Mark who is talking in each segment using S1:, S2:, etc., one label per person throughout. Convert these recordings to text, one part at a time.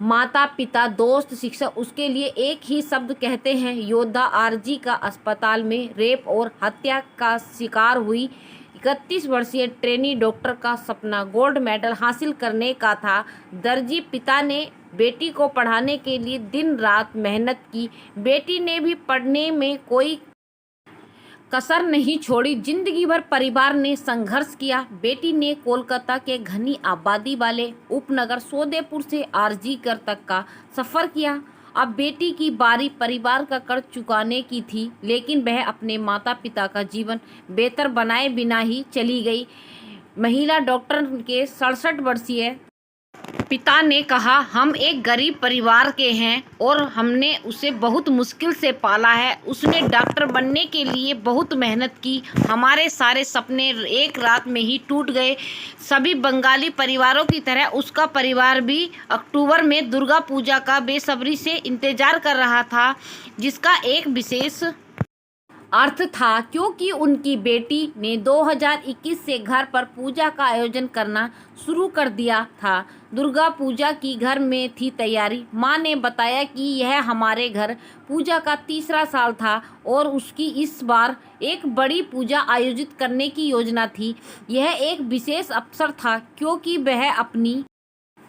S1: माता पिता दोस्त शिक्षक उसके लिए एक ही शब्द कहते हैं, योद्धा। आरजी का अस्पताल में रेप और हत्या का शिकार हुई 31 वर्षीय ट्रेनी डॉक्टर का सपना गोल्ड मेडल हासिल करने का था। दर्जी पिता ने बेटी को पढ़ाने के लिए दिन रात मेहनत की। बेटी ने भी पढ़ने में कोई कसर नहीं छोड़ी। जिंदगी भर परिवार ने संघर्ष किया। बेटी ने कोलकाता के घनी आबादी वाले उपनगर सौदेपुर से आरजीकर तक का सफ़र किया। अब बेटी की बारी परिवार का कर्ज चुकाने की थी, लेकिन वह अपने माता पिता का जीवन बेहतर बनाए बिना ही चली गई। महिला डॉक्टर के 67 वर्षीय पिता ने कहा, हम एक गरीब परिवार के हैं और हमने उसे बहुत मुश्किल से पाला है। उसने डॉक्टर बनने के लिए बहुत मेहनत की। हमारे सारे सपने एक रात में ही टूट गए। सभी बंगाली परिवारों की तरह उसका परिवार भी अक्टूबर में दुर्गा पूजा का बेसब्री से इंतजार कर रहा था, जिसका एक विशेष अर्थ था, क्योंकि उनकी बेटी ने 2021 से घर पर पूजा का आयोजन करना शुरू कर दिया था। दुर्गा पूजा की घर में थी तैयारी। माँ ने बताया कि यह हमारे घर पूजा का तीसरा साल था और उसकी इस बार एक बड़ी पूजा आयोजित करने की योजना थी। यह एक विशेष अवसर था क्योंकि वह अपनी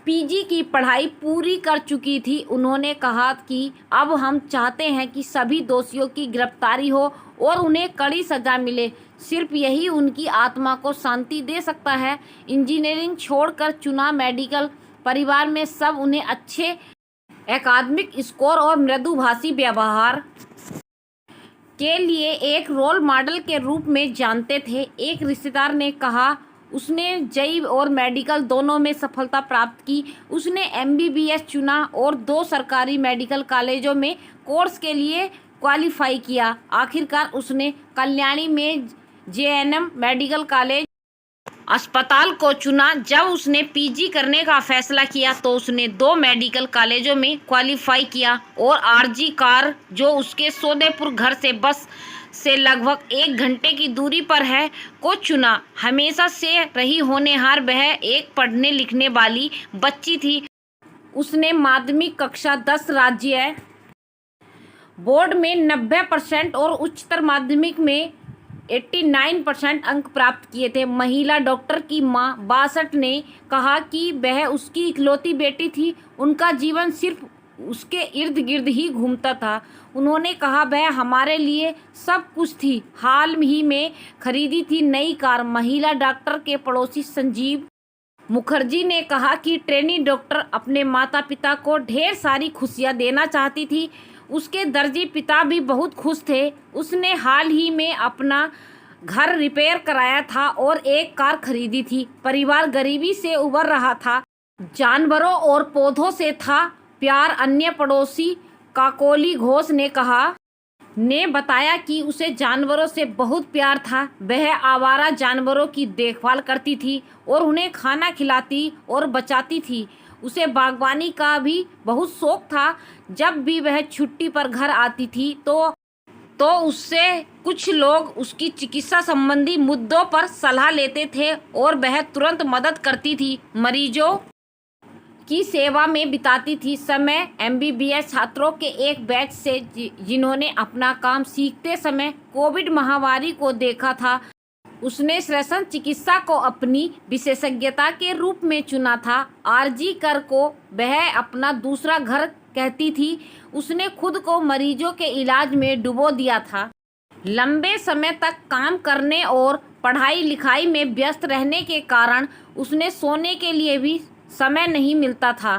S1: पीजी की पढ़ाई पूरी कर चुकी थी। उन्होंने कहा कि अब हम चाहते हैं कि सभी दोषियों की गिरफ्तारी हो और उन्हें कड़ी सजा मिले। सिर्फ यही उनकी आत्मा को शांति दे सकता है। इंजीनियरिंग छोड़कर चुना मेडिकल। परिवार में सब उन्हें अच्छे एकेडमिक स्कोर और मृदुभाषी व्यवहार के लिए एक रोल मॉडल के रूप में जानते थे। एक रिश्तेदार ने कहा, उसने जेई और मेडिकल दोनों में सफलता प्राप्त की। उसने एमबीबीएस चुना और 2 सरकारी मेडिकल कॉलेजों में कोर्स के लिए क्वालिफाई किया। आखिरकार उसने कल्याणी में जेएनएम मेडिकल कॉलेज अस्पताल को चुना। जब उसने पीजी करने का फैसला किया तो उसने 2 मेडिकल कॉलेजों में क्वालिफाई किया और आरजी कार, जो उसके सौदेपुर घर से बस से लगभग 1 घंटे की दूरी पर है, को चुना। हमेशा से रही होनहार वह एक पढ़ने लिखने वाली बच्ची थी। उसने माध्यमिक कक्षा 10 राज्य बोर्ड में 90% और उच्चतर माध्यमिक में 89% अंक प्राप्त किए थे। महिला डॉक्टर की मां 62 ने कहा कि वह उसकी इकलौती बेटी थी। उनका जीवन सिर्फ उसके इर्द गिर्द ही घूमता था। उन्होंने कहा, वह हमारे लिए सब कुछ थी। हाल ही में खरीदी थी नई कार। महिला डॉक्टर के पड़ोसी संजीव मुखर्जी ने कहा कि ट्रेनी डॉक्टर अपने माता पिता को ढेर सारी खुशियां देना चाहती थी। उसके दर्जी पिता भी बहुत खुश थे। उसने हाल ही में अपना घर रिपेयर कराया था और एक कार खरीदी थी। परिवार गरीबी से उबर रहा था। जानवरों और पौधों से था प्यार। अन्य पड़ोसी काकोली घोष ने बताया कि उसे जानवरों से बहुत प्यार था। वह आवारा जानवरों की देखभाल करती थी और उन्हें खाना खिलाती और बचाती थी। उसे बागवानी का भी बहुत शौक था। जब भी वह छुट्टी पर घर आती थी तो उससे कुछ लोग उसकी चिकित्सा संबंधी मुद्दों पर सलाह लेते थे और वह तुरंत मदद करती थी। मरीजों की सेवा में बिताती थी समय। एमबीबीएस छात्रों के एक बैच से जिन्होंने अपना काम सीखते समय कोविड महामारी को देखा था। उसने श्वसन चिकित्सा को अपनी विशेषज्ञता के रूप में चुना था। आरजी कर को वह अपना दूसरा घर कहती थी। उसने खुद को मरीजों के इलाज में डुबो दिया था। लंबे समय तक काम करने और पढ़ाई लिखाई में व्यस्त रहने के कारण उसने सोने के लिए भी समय नहीं मिलता था।